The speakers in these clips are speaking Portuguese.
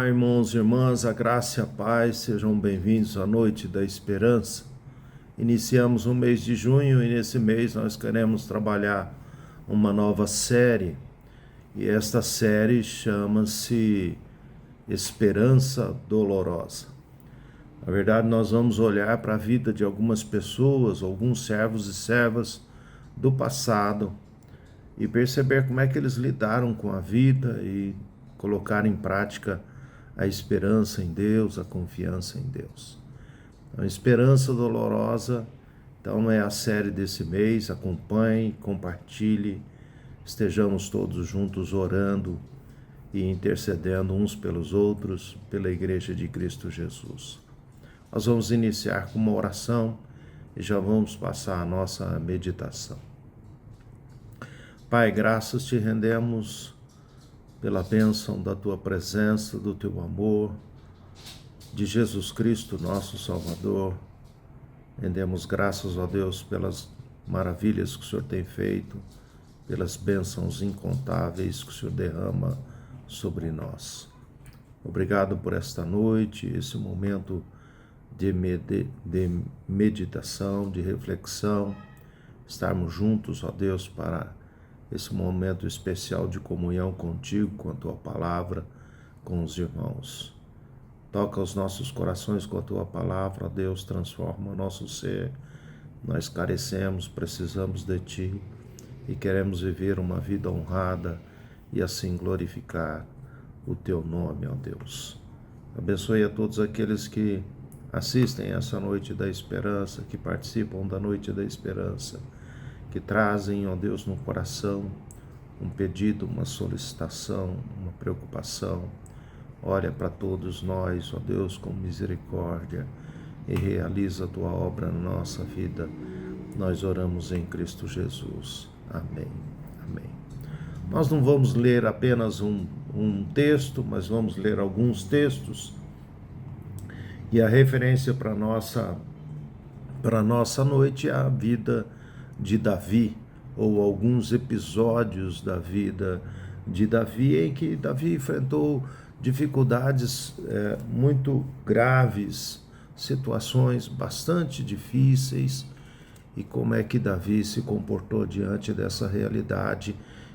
Olá, irmãos e irmãs, a graça e a paz, sejam bem-vindos à Noite da Esperança. Iniciamos o mês de junho e nesse mês nós queremos trabalhar uma nova série. E esta série chama-se Esperança Dolorosa. Na verdade, nós vamos olhar para a vida de algumas pessoas, alguns servos e servas do passado e perceber como é que eles lidaram com a vida e colocar em prática a esperança em Deus, a confiança em Deus. A esperança dolorosa, então, é a série desse mês. Acompanhe, compartilhe, estejamos todos juntos orando e intercedendo uns pelos outros, pela Igreja de Cristo Jesus. Nós vamos iniciar com uma oração e já vamos passar a nossa meditação. Pai, graças te rendemos pela bênção da tua presença, do teu amor, de Jesus Cristo, nosso Salvador. Rendemos graças a Deus pelas maravilhas que o Senhor tem feito, pelas bênçãos incontáveis que o Senhor derrama sobre nós. Obrigado por esta noite, esse momento de meditação, de reflexão, estarmos juntos, ó Deus, para esse momento especial de comunhão contigo, com a tua palavra, com os irmãos. Toca os nossos corações com a tua palavra, Deus, transforma o nosso ser. Nós carecemos, precisamos de ti e queremos viver uma vida honrada e assim glorificar o teu nome, ó Deus. Abençoe a todos aqueles que assistem essa Noite da Esperança, que participam da Noite da Esperança, que trazem, ó Deus, no coração um pedido, uma solicitação, uma preocupação. Olha para todos nós, ó Deus, com misericórdia e realiza a tua obra na nossa vida. Nós oramos em Cristo Jesus. Amém. Amém. Nós não vamos ler apenas um texto, mas vamos ler alguns textos. E a referência para a nossa noite é a vida de Davi, ou alguns episódios da vida de Davi, em que Davi enfrentou dificuldades muito graves, situações bastante difíceis, e como é que Davi se comportou diante dessa realidade,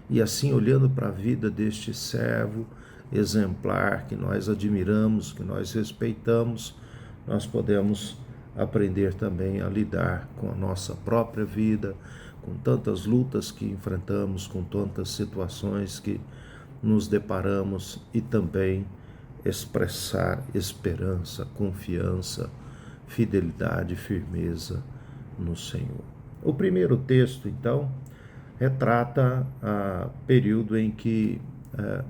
e assim olhando para a vida deste servo exemplar, que nós admiramos, que nós respeitamos, nós podemos aprender também a lidar com a nossa própria vida, com tantas lutas que enfrentamos, com tantas situações que nos deparamos, e também expressar esperança, confiança, fidelidade, firmeza no Senhor. O primeiro texto, então, retrata o período em que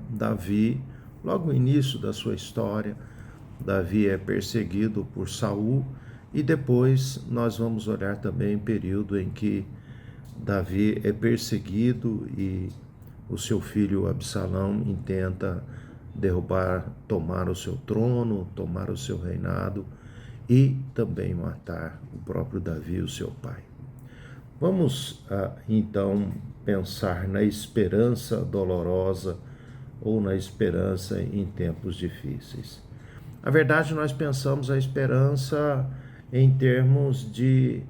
Davi, logo no início da sua história, Davi é perseguido por Saul, e depois nós vamos olhar também o período em que Davi é perseguido e o seu filho Absalão intenta derrubar, tomar o seu trono, tomar o seu reinado e também matar o próprio Davi, o seu pai. Vamos então pensar na esperança dolorosa ou na esperança em tempos difíceis. Na verdade, nós pensamos a esperança em termos de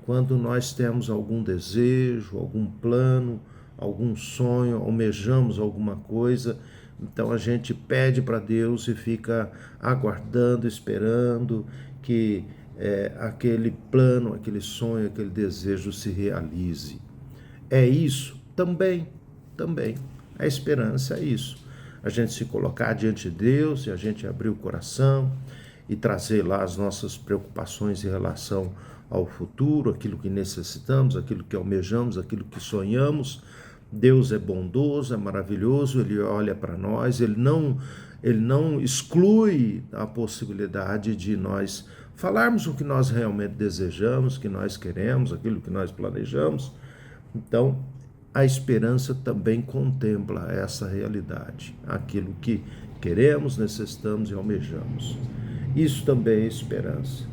quando nós temos algum desejo, algum plano, algum sonho, almejamos alguma coisa, então a gente pede para Deus e fica aguardando, esperando que aquele plano, aquele sonho, aquele desejo se realize. É isso? Também. A esperança é isso. A gente se colocar diante de Deus e a gente abrir o coração e trazer lá as nossas preocupações em relação ao futuro, aquilo que necessitamos, aquilo que almejamos, aquilo que sonhamos. Deus é bondoso, é maravilhoso, Ele olha para nós, Ele não exclui a possibilidade de nós falarmos o que nós realmente desejamos, que nós queremos, aquilo que nós planejamos. Então, a esperança também contempla essa realidade, aquilo que queremos, necessitamos e almejamos. Isso também é esperança.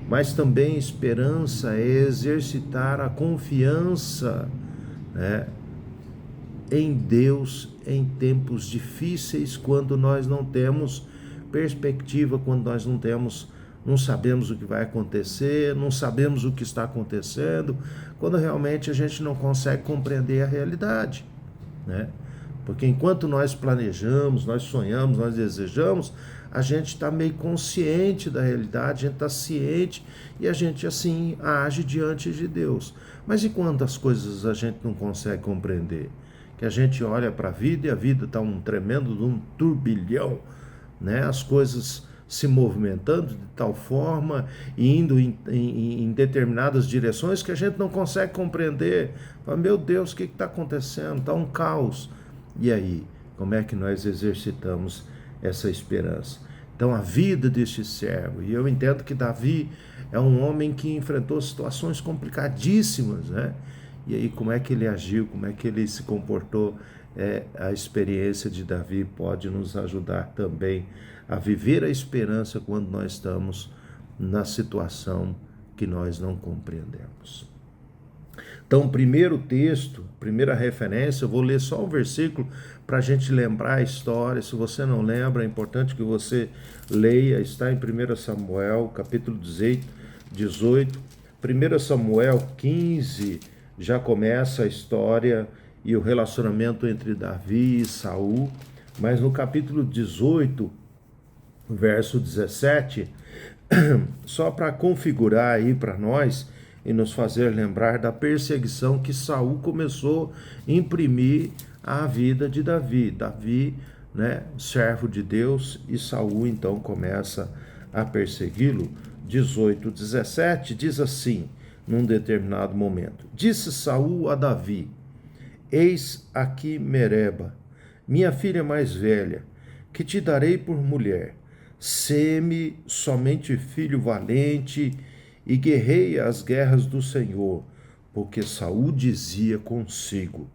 Mas também esperança é exercitar a confiança, em Deus em tempos difíceis, quando nós não temos perspectiva, quando nós não sabemos o que vai acontecer, não sabemos o que está acontecendo, quando realmente a gente não consegue compreender a realidade, né? Porque enquanto nós planejamos, nós sonhamos, nós desejamos, a gente está meio consciente da realidade, a gente está ciente e a gente assim age diante de Deus. Mas e quando as coisas a gente não consegue compreender? Que a gente olha para a vida e a vida está um tremendo de um turbilhão, né? As coisas se movimentando de tal forma e indo em determinadas direções que a gente não consegue compreender. Fala, meu Deus, o que está acontecendo? Está um caos. E aí, como é que nós exercitamos essa esperança? Então, a vida deste servo, e eu entendo que Davi é um homem que enfrentou situações complicadíssimas, né? E aí, como é que ele agiu, como é que ele se comportou? A experiência de Davi pode nos ajudar também a viver a esperança quando nós estamos na situação que nós não compreendemos. Então, primeiro texto, primeira referência, eu vou ler só um versículo para a gente lembrar a história. Se você não lembra, é importante que você leia, está em 1 Samuel, capítulo 18, 1 Samuel 15, já começa a história e o relacionamento entre Davi e Saul, mas no capítulo 18, verso 17, só para configurar aí para nós e nos fazer lembrar da perseguição que Saul começou a imprimir à vida de Davi. Davi, né, servo de Deus, e Saul então começa a persegui-lo. 18:17 diz assim, num determinado momento: disse Saul a Davi: eis aqui Mereba, minha filha mais velha, que te darei por mulher. Sê-me somente filho valente e guerreia as guerras do Senhor, porque Saul dizia consigo: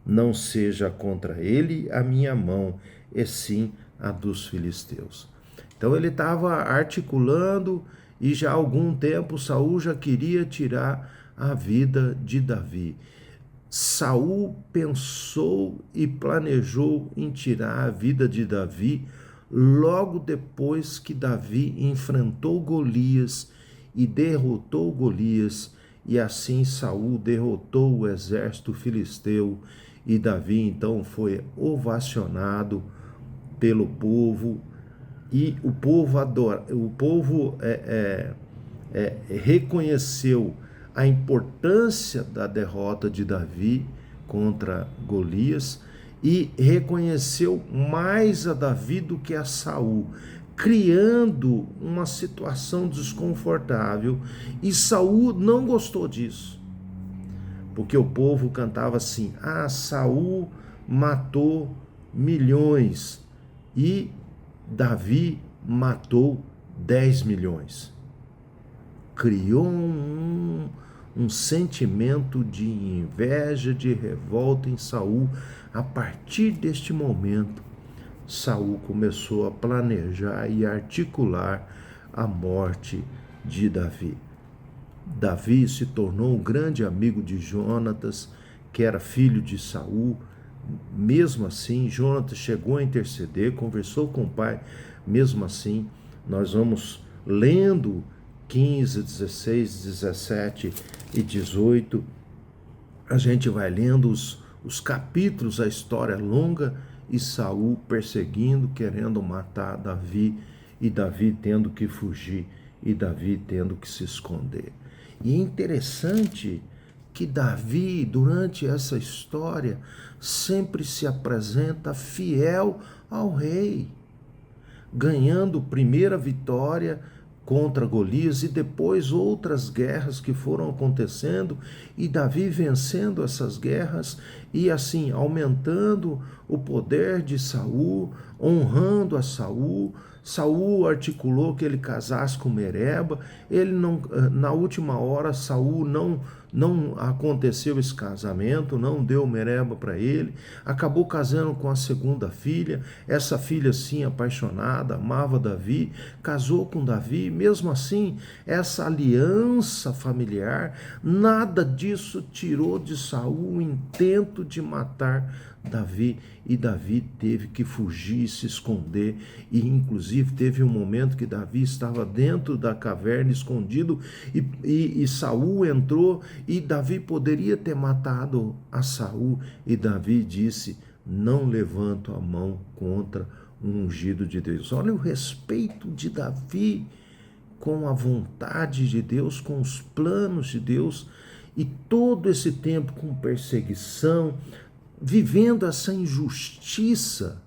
não seja contra ele a minha mão, e sim a dos filisteus. Então ele estava articulando e já há algum tempo Saul já queria tirar a vida de Davi. Saul pensou e planejou em tirar a vida de Davi logo depois que Davi enfrentou Golias e derrotou Golias, e assim Saul derrotou o exército filisteu, e Davi então foi ovacionado pelo povo, e o povo reconheceu a importância da derrota de Davi contra Golias e reconheceu mais a Davi do que a Saul, criando uma situação desconfortável, e Saul não gostou disso, porque o povo cantava assim: ah, Saul matou milhões e Davi matou 10 milhões. Criou um sentimento de inveja, de revolta em Saul. A partir deste momento, Saul começou a planejar e articular a morte de Davi. Davi se tornou um grande amigo de Jonatas, que era filho de Saul. Mesmo assim, Jonatas chegou a interceder, conversou com o pai. Mesmo assim, nós vamos lendo 15, 16, 17 e 18, a gente vai lendo os capítulos, a história longa, e Saul perseguindo, querendo matar Davi, e Davi tendo que fugir, e Davi tendo que se esconder. E é interessante que Davi, durante essa história, sempre se apresenta fiel ao rei, ganhando primeira vitória contra Golias e depois outras guerras que foram acontecendo, e Davi vencendo essas guerras e assim aumentando o poder de Saul, honrando a Saul. Saul articulou que ele casasse com Mereba. Ele não, na última hora, Saul não aconteceu esse casamento, não deu Mereba para ele, acabou casando com a segunda filha, essa filha sim apaixonada, amava Davi, casou com Davi, mesmo assim, essa aliança familiar, nada disso tirou de Saul o intento de matar Davi, e Davi teve que fugir, se esconder, e inclusive teve um momento que Davi estava dentro da caverna escondido, e Saul entrou, e Davi poderia ter matado a Saul, e Davi disse: não levanto a mão contra um ungido de Deus. Olha o respeito de Davi com a vontade de Deus, com os planos de Deus, e todo esse tempo com perseguição, vivendo essa injustiça,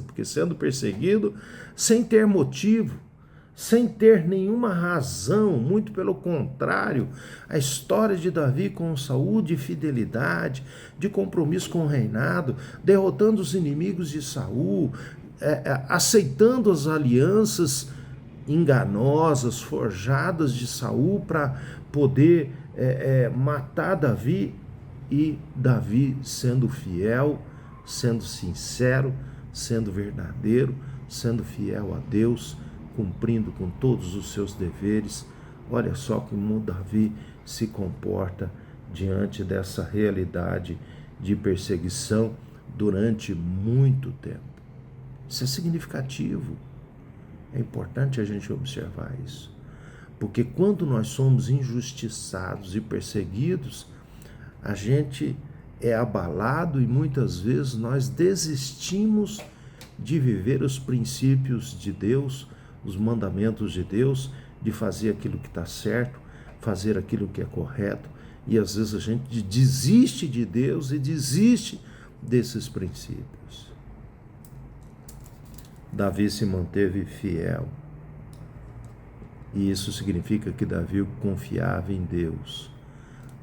porque sendo perseguido sem ter motivo, sem ter nenhuma razão, muito pelo contrário, a história de Davi com Saul, de fidelidade, de compromisso com o reinado, derrotando os inimigos de Saul, aceitando as alianças enganosas, forjadas de Saul para poder matar Davi, e Davi sendo fiel, sendo sincero, sendo verdadeiro, sendo fiel a Deus, cumprindo com todos os seus deveres. Olha só como Davi se comporta diante dessa realidade de perseguição durante muito tempo. Isso é significativo. É importante a gente observar isso. Porque quando nós somos injustiçados e perseguidos, a gente é abalado e muitas vezes nós desistimos de viver os princípios de Deus, os mandamentos de Deus, de fazer aquilo que está certo, fazer aquilo que é correto, e às vezes a gente desiste de Deus e desiste desses princípios. Davi se manteve fiel, e isso significa que Davi confiava em Deus.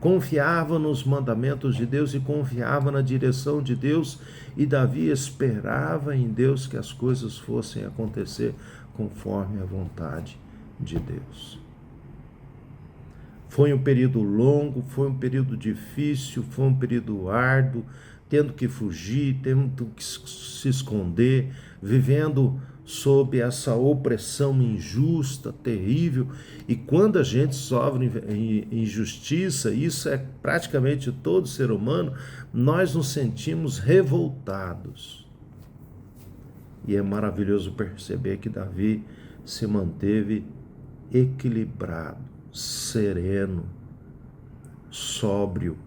Confiava nos mandamentos de Deus e confiava na direção de Deus, e Davi esperava em Deus que as coisas fossem acontecer conforme a vontade de Deus. Foi um período longo, foi um período difícil, foi um período árduo, tendo que fugir, tendo que se esconder, vivendo sob essa opressão injusta, terrível. E quando a gente sofre injustiça, isso é praticamente todo ser humano, nós nos sentimos revoltados. E é maravilhoso perceber que Davi se manteve equilibrado, sereno, sóbrio.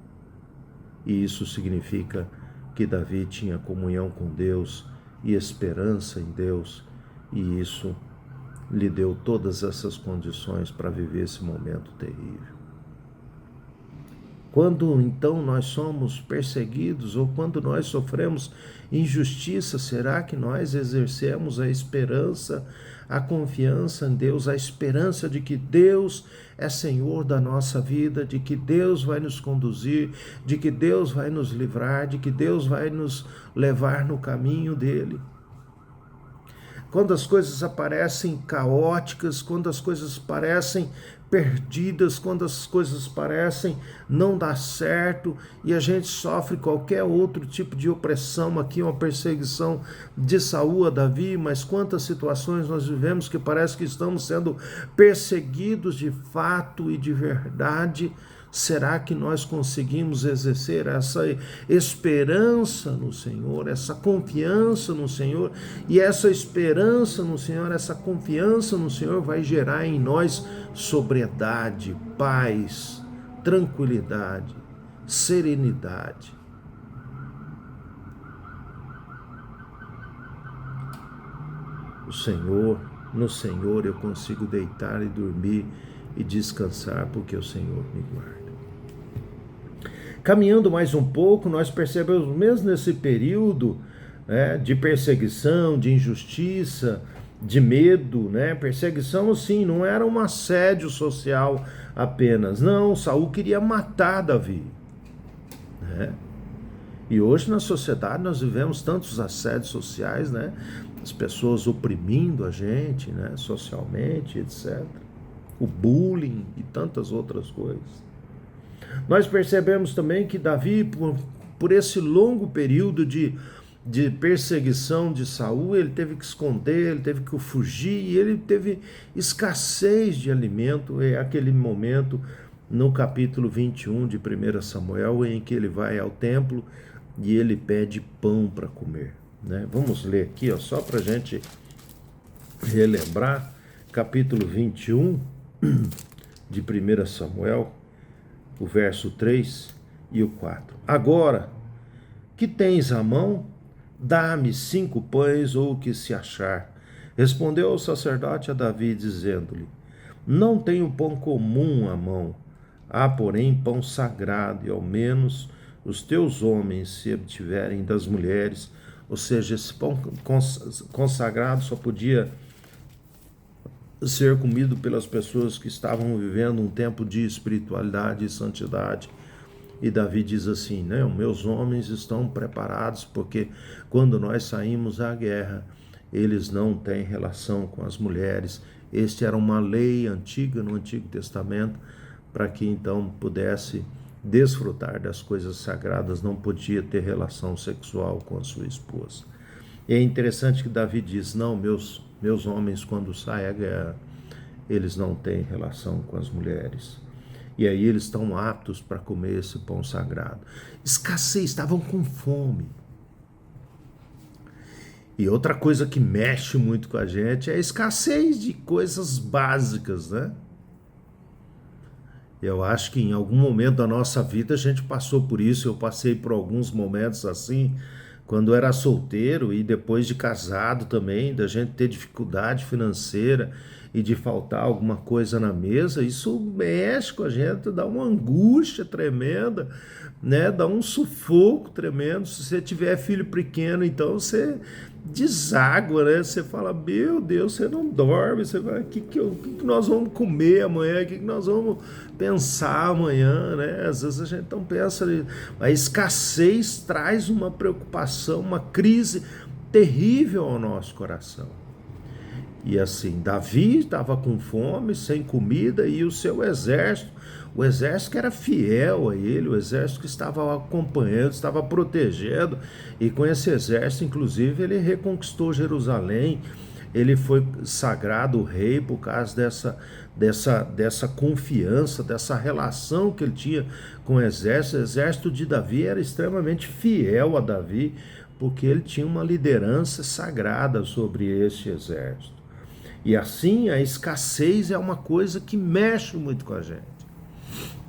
E isso significa que Davi tinha comunhão com Deus e esperança em Deus, e isso lhe deu todas essas condições para viver esse momento terrível. Quando então nós somos perseguidos ou quando nós sofremos injustiça, será que nós exercemos a esperança, a confiança em Deus, a esperança de que Deus é Senhor da nossa vida, de que Deus vai nos conduzir, de que Deus vai nos livrar, de que Deus vai nos levar no caminho dele? Quando as coisas aparecem caóticas, quando as coisas parecem perdidas, quando as coisas parecem não dar certo e a gente sofre qualquer outro tipo de opressão, aqui uma perseguição de Saul a Davi, mas quantas situações nós vivemos que parece que estamos sendo perseguidos de fato e de verdade. Será que nós conseguimos exercer essa esperança no Senhor, essa confiança no Senhor? E essa esperança no Senhor, essa confiança no Senhor vai gerar em nós sobriedade, paz, tranquilidade, serenidade. No Senhor eu consigo deitar e dormir e descansar, porque o Senhor me guarda. Caminhando mais um pouco, nós percebemos mesmo nesse período de perseguição, de injustiça, de medo, perseguição sim, não era um assédio social apenas, não, Saul queria matar Davi, E hoje na sociedade nós vivemos tantos assédios sociais, as pessoas oprimindo a gente, socialmente, etc. o bullying e tantas outras coisas. Nós percebemos também que Davi, por esse longo período de perseguição de Saul, ele teve que esconder, ele teve que fugir, e ele teve escassez de alimento. É aquele momento no capítulo 21 de 1 Samuel, em que ele vai ao templo e ele pede pão para comer, né? Vamos ler aqui, ó, só para a gente relembrar, capítulo 21 de 1 Samuel, o verso 3 e o 4. Agora, que tens à mão? Dá-me 5 pães ou o que se achar. Respondeu o sacerdote a Davi, dizendo-lhe: Não tenho pão comum à mão, há, porém, pão sagrado, e ao menos os teus homens se obtiverem das mulheres. Ou seja, esse pão consagrado só podia ser comido pelas pessoas que estavam vivendo um tempo de espiritualidade e santidade. E Davi diz assim, né? Meus homens estão preparados, porque quando nós saímos à guerra, eles não têm relação com as mulheres. Este era uma lei antiga no Antigo Testamento, para que então pudesse desfrutar das coisas sagradas, não podia ter relação sexual com a sua esposa. E é interessante que Davi diz, não, meus homens, quando saem à guerra, eles não têm relação com as mulheres. E aí eles estão aptos para comer esse pão sagrado. Escassez, estavam com fome. E outra coisa que mexe muito com a gente é a escassez de coisas básicas, né? Eu acho que em algum momento da nossa vida a gente passou por isso. Eu passei por alguns momentos assim, quando era solteiro e depois de casado também, da gente ter dificuldade financeira e de faltar alguma coisa na mesa. Isso mexe com a gente, dá uma angústia tremenda, né? Dá um sufoco tremendo. Se você tiver filho pequeno, então você deságua, né? Você fala, meu Deus, você não dorme, você fala, o que nós vamos comer amanhã, o que nós vamos pensar amanhã, né? Às vezes a gente não pensa, a escassez traz uma preocupação, uma crise terrível ao nosso coração. E assim, Davi estava com fome, sem comida, e o seu exército, o exército que era fiel a ele, o exército que estava acompanhando, estava protegendo, e com esse exército, inclusive, ele reconquistou Jerusalém, ele foi sagrado rei por causa dessa confiança, dessa relação que ele tinha com o exército de Davi era extremamente fiel a Davi, porque ele tinha uma liderança sagrada sobre esse exército. E assim, a escassez é uma coisa que mexe muito com a gente.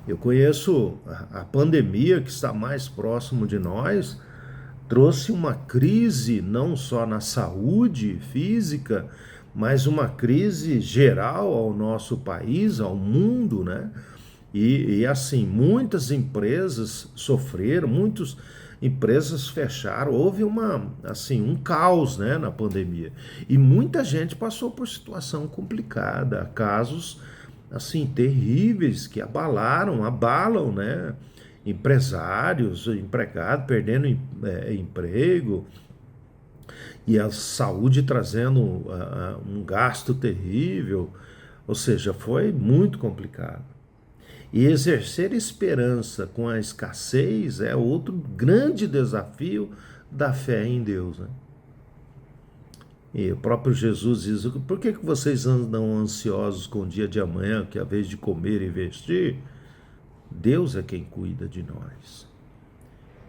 Eu conheço a pandemia, que está mais próximo de nós, trouxe uma crise não só na saúde física, mas uma crise geral ao nosso país, ao mundo, né? E assim, muitas empresas sofreram, muitas empresas fecharam, houve um caos, né, na pandemia. E muita gente passou por situação complicada, casos assim terríveis que abalam, né? Empresários, empregados perdendo emprego, e a saúde trazendo um gasto terrível, ou seja, foi muito complicado. E exercer esperança com a escassez é outro grande desafio da fé em Deus, né? E o próprio Jesus diz, por que vocês andam ansiosos com o dia de amanhã, que é a vez de comer e vestir? Deus é quem cuida de nós.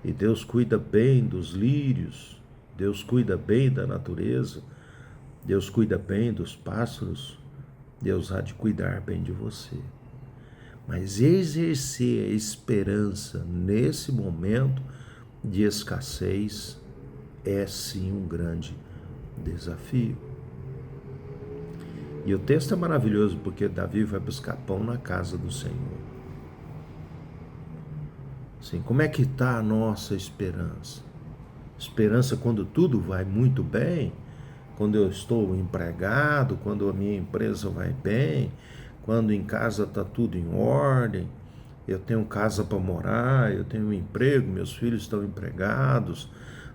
E Deus cuida bem dos lírios, Deus cuida bem da natureza, Deus cuida bem dos pássaros, Deus há de cuidar bem de você. Mas exercer a esperança nesse momento de escassez é sim um grande desafio. E o texto é maravilhoso porque Davi vai buscar pão na casa do Senhor. Sim, como é que está a nossa esperança? Esperança quando tudo vai muito bem, quando eu estou empregado, quando a minha empresa vai bem, quando em casa está tudo em ordem, eu tenho casa para morar, eu tenho um emprego, meus filhos estão empregados,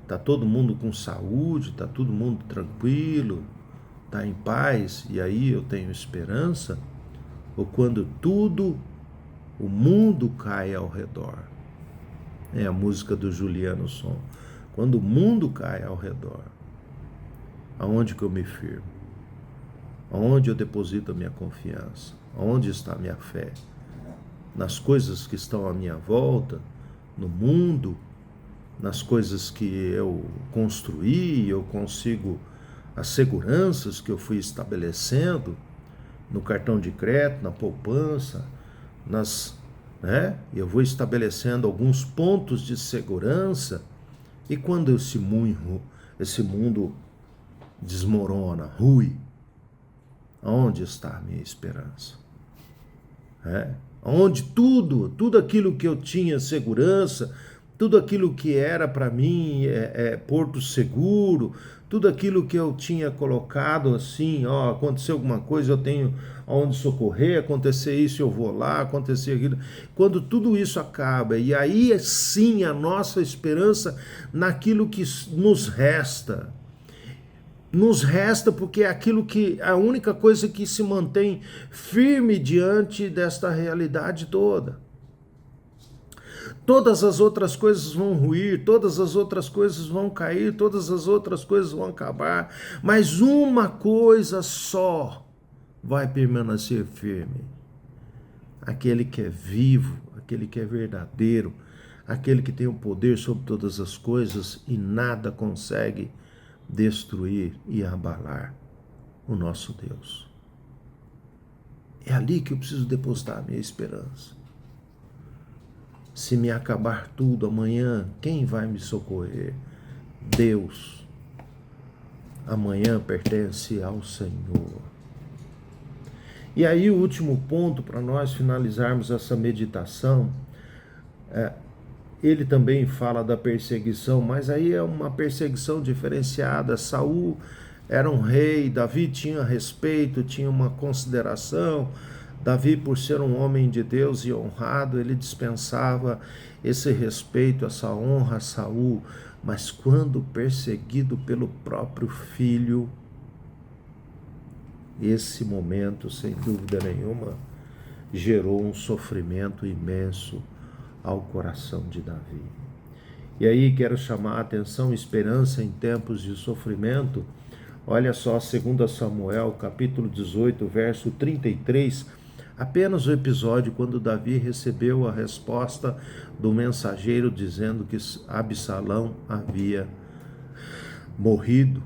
está todo mundo com saúde, está todo mundo tranquilo, está em paz, e aí eu tenho esperança? ou quando tudo, o mundo cai ao redor. É a música do Juliano Som. Quando o mundo cai ao redor, aonde que eu me firmo? Aonde eu deposito a minha confiança? Aonde está a minha fé? Nas coisas que estão à minha volta, no mundo, nas coisas que eu construí, eu consigo, as seguranças que eu fui estabelecendo no cartão de crédito, na poupança, eu vou estabelecendo alguns pontos de segurança, e quando esse mundo desmorona, rui, aonde está a minha esperança? Onde tudo aquilo que eu tinha segurança, tudo aquilo que era para mim porto seguro, tudo aquilo que eu tinha colocado assim, aconteceu alguma coisa, eu tenho aonde socorrer, acontecer isso, eu vou lá, acontecer aquilo. Quando tudo isso acaba, e aí sim a nossa esperança naquilo que nos resta. Nos resta porque é aquilo que a única coisa que se mantém firme diante desta realidade toda. Todas as outras coisas vão ruir, todas as outras coisas vão cair, todas as outras coisas vão acabar, mas uma coisa só vai permanecer firme: aquele que é vivo, aquele que é verdadeiro, aquele que tem o poder sobre todas as coisas e nada consegue destruir e abalar: o nosso Deus. É ali que eu preciso depositar a minha esperança. Se me acabar tudo amanhã, quem vai me socorrer? Deus. Amanhã pertence ao Senhor. E aí o último ponto para nós finalizarmos essa meditação, ele também fala da perseguição, mas aí é uma perseguição diferenciada. Saul era um rei, Davi tinha respeito, tinha uma consideração. Davi, por ser um homem de Deus e honrado, ele dispensava esse respeito, essa honra a Saul. Mas quando perseguido pelo próprio filho, esse momento, sem dúvida nenhuma, gerou um sofrimento imenso ao coração de Davi. E aí quero chamar a atenção: esperança em tempos de sofrimento. Olha só, 2 Samuel, capítulo 18, verso 33, apenas o episódio quando Davi recebeu a resposta do mensageiro dizendo que Absalão havia morrido.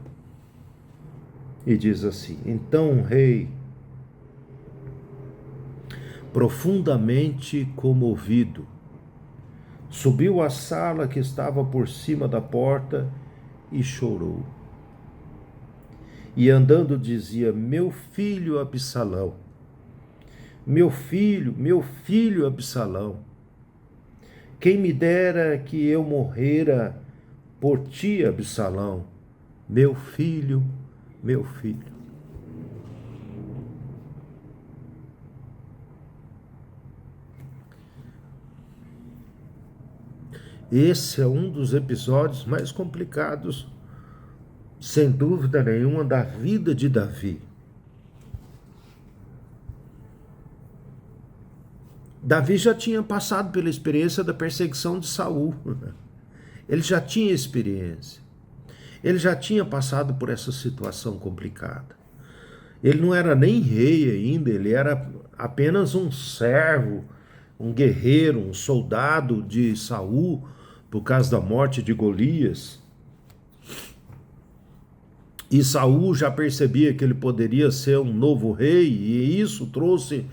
E diz assim: então o rei, profundamente comovido, subiu à sala que estava por cima da porta e chorou. E andando dizia: meu filho Absalão, meu filho Absalão, quem me dera que eu morrera por ti, Absalão, meu filho, meu filho. Esse é um dos episódios mais complicados, sem dúvida nenhuma, da vida de Davi. Davi já tinha passado pela experiência da perseguição de Saul. Ele já tinha experiência. Ele já tinha passado por essa situação complicada. Ele não era nem rei ainda, ele era apenas um servo, um guerreiro, um soldado de Saul, por causa da morte de Golias. E Saul já percebia que ele poderia ser um novo rei, e isso trouxe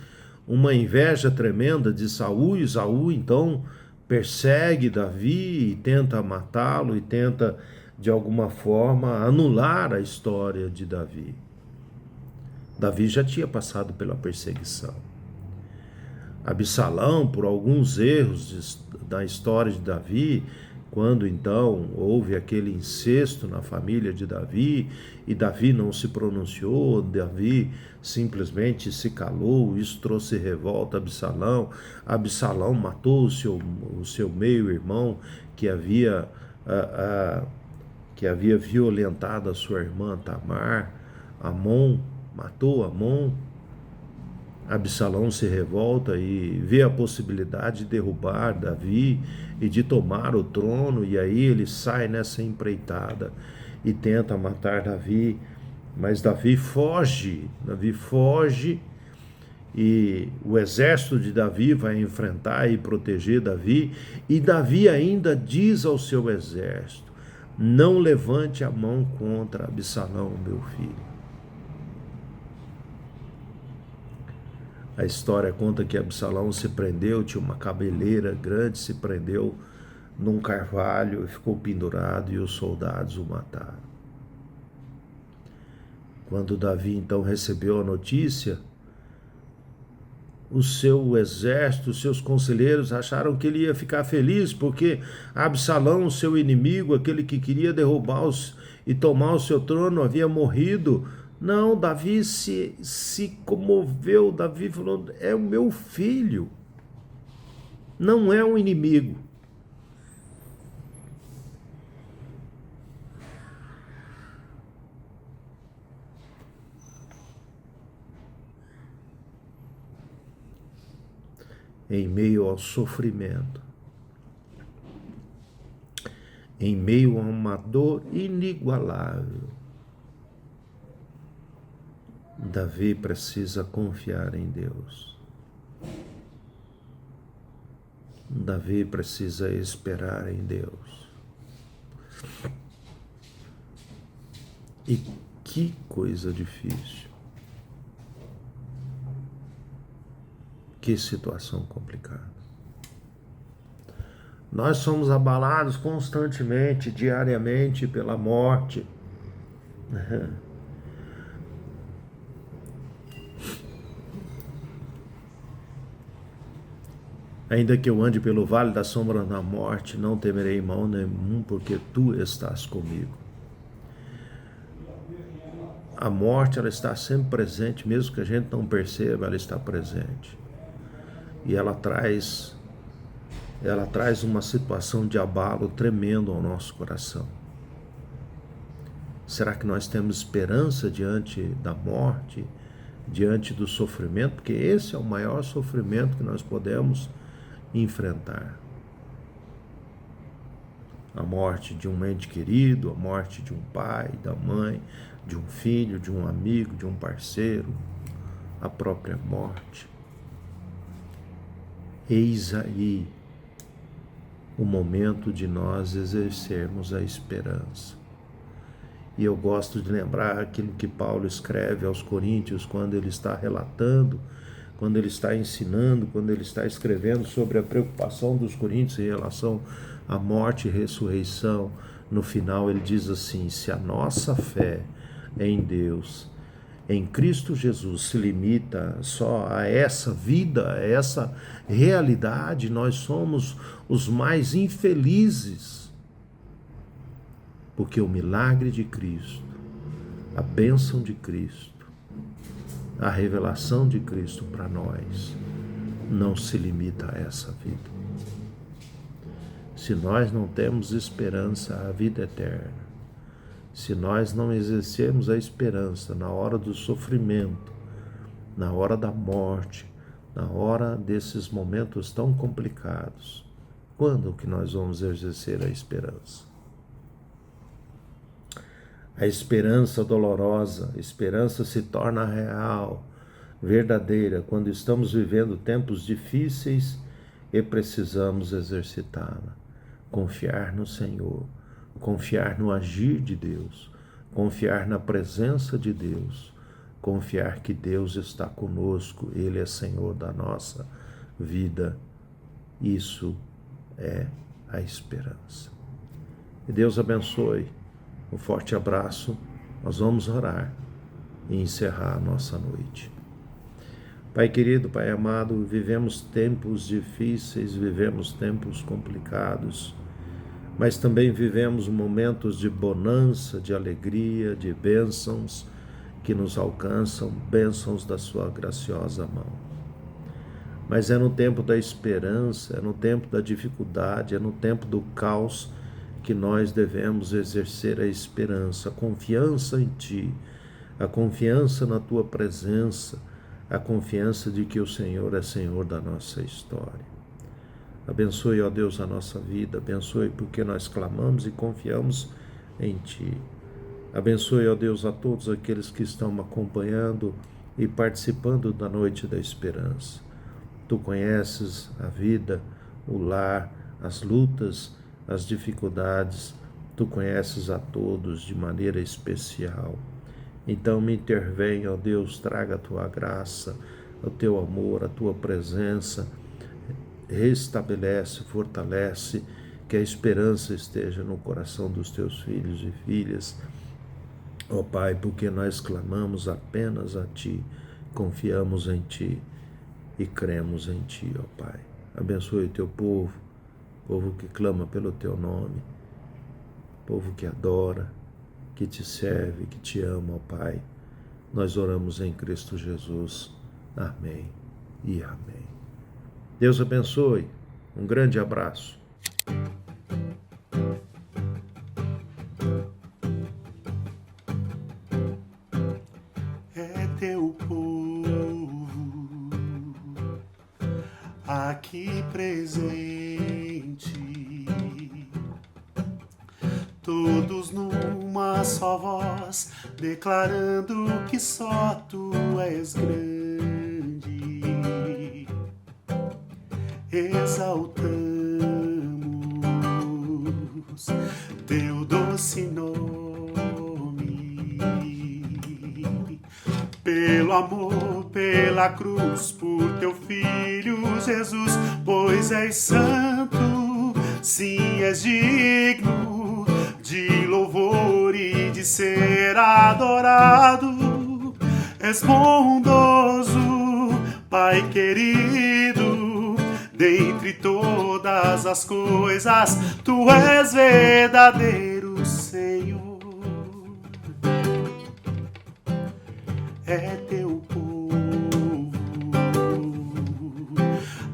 uma inveja tremenda de Saul, e Saul então persegue Davi e tenta matá-lo e tenta de alguma forma anular a história de Davi. Davi já tinha passado pela perseguição. Absalão, por alguns erros da história de Davi, quando então houve aquele incesto na família de Davi, e Davi não se pronunciou, Davi simplesmente se calou, isso trouxe revolta a Absalão. Absalão matou o seu meio-irmão que havia violentado a sua irmã Tamar. Amon, matou Amon. Absalão se revolta e vê a possibilidade de derrubar Davi e de tomar o trono, e aí ele sai nessa empreitada e tenta matar Davi, mas Davi foge, e o exército de Davi vai enfrentar e proteger Davi, e Davi ainda diz ao seu exército: não levante a mão contra Absalão, meu filho. A história conta que Absalão se prendeu, tinha uma cabeleira grande, se prendeu num carvalho e ficou pendurado, e os soldados o mataram. Quando Davi então recebeu a notícia, o seu exército, os seus conselheiros acharam que ele ia ficar feliz, porque Absalão, seu inimigo, aquele que queria derrubar e tomar o seu trono, havia morrido. Não, Davi se comoveu. Davi falou: é o meu filho, não é um inimigo. Em meio ao sofrimento, em meio a uma dor inigualável, Davi precisa confiar em Deus. Davi precisa esperar em Deus. E que coisa difícil. Que situação complicada. Nós somos abalados constantemente, diariamente, pela morte. Ainda que eu ande pelo vale da sombra da morte, não temerei mal nenhum, porque tu estás comigo. A morte, ela está sempre presente, mesmo que a gente não perceba, ela está presente. E ela traz uma situação de abalo tremendo ao nosso coração. Será que nós temos esperança diante da morte, diante do sofrimento? Porque esse é o maior sofrimento que nós podemos enfrentar. A morte de um ente querido, a morte de um pai, da mãe, de um filho, de um amigo, de um parceiro, a própria morte. Eis aí o momento de nós exercermos a esperança. E eu gosto de lembrar aquilo que Paulo escreve aos Coríntios, quando ele está relatando, quando ele está ensinando, quando ele está escrevendo sobre a preocupação dos coríntios em relação à morte e ressurreição. No final ele diz assim: se a nossa fé em Deus, em Cristo Jesus, se limita só a essa vida, a essa realidade, nós somos os mais infelizes, porque o milagre de Cristo, a bênção de Cristo, a revelação de Cristo para nós não se limita a essa vida. Se nós não temos esperança à vida eterna, se nós não exercermos a esperança na hora do sofrimento, na hora da morte, na hora desses momentos tão complicados, quando que nós vamos exercer a esperança? A esperança dolorosa, a esperança se torna real, verdadeira, quando estamos vivendo tempos difíceis e precisamos exercitá-la. Confiar no Senhor, confiar no agir de Deus, confiar na presença de Deus, confiar que Deus está conosco, Ele é Senhor da nossa vida. Isso é a esperança. Que Deus abençoe. Um forte abraço. Nós vamos orar e encerrar a nossa noite. Pai querido, Pai amado, vivemos tempos difíceis, vivemos tempos complicados, mas também vivemos momentos de bonança, de alegria, de bênçãos que nos alcançam, bênçãos da sua graciosa mão. Mas é no tempo da esperança, é no tempo da dificuldade, é no tempo do caos que nós devemos exercer a esperança, a confiança em Ti, a confiança na Tua presença, a confiança de que o Senhor é Senhor da nossa história. Abençoe, ó Deus, a nossa vida, abençoe porque nós clamamos e confiamos em Ti. Abençoe, ó Deus, a todos aqueles que estão me acompanhando e participando da Noite da Esperança. Tu conheces a vida, o lar, as lutas, as dificuldades, Tu conheces a todos de maneira especial. Então me intervém, ó Deus, traga a Tua graça, o Teu amor, a Tua presença, restabelece, fortalece, que a esperança esteja no coração dos Teus filhos e filhas, ó Pai, porque nós clamamos apenas a Ti, confiamos em Ti e cremos em Ti, ó Pai. Abençoe o Teu povo que clama pelo Teu nome, povo que adora, que Te serve, que Te ama, ó Pai. Nós oramos em Cristo Jesus. Amém e amém. Deus abençoe. Um grande abraço. É teu povo aqui presente, todos numa só voz, declarando que só Tu és grande. Exaltamos Teu doce nome, pelo amor, pela cruz, por Teu Filho Jesus, pois és santo, sim, és digno de louvor e de ser adorado. És bondoso, Pai querido, dentre todas as coisas, Tu és verdadeiro Senhor. É Teu povo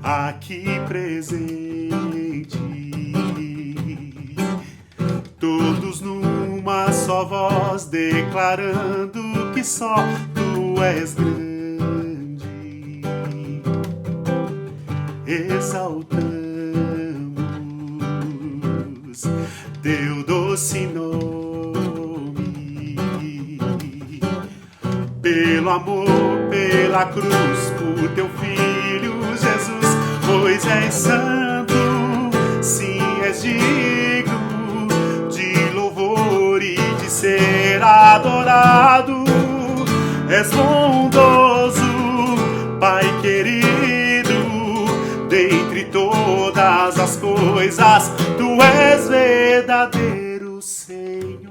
aqui presente, todos numa só voz, declarando que só Tu és grande. Exaltamos Teu doce nome, pelo amor, pela cruz, por Teu Filho Jesus, pois és santo, sim, és digno de louvor e de ser adorado. És bondoso, Pai querido, dentre todas as coisas, Tu és verdadeiro Senhor.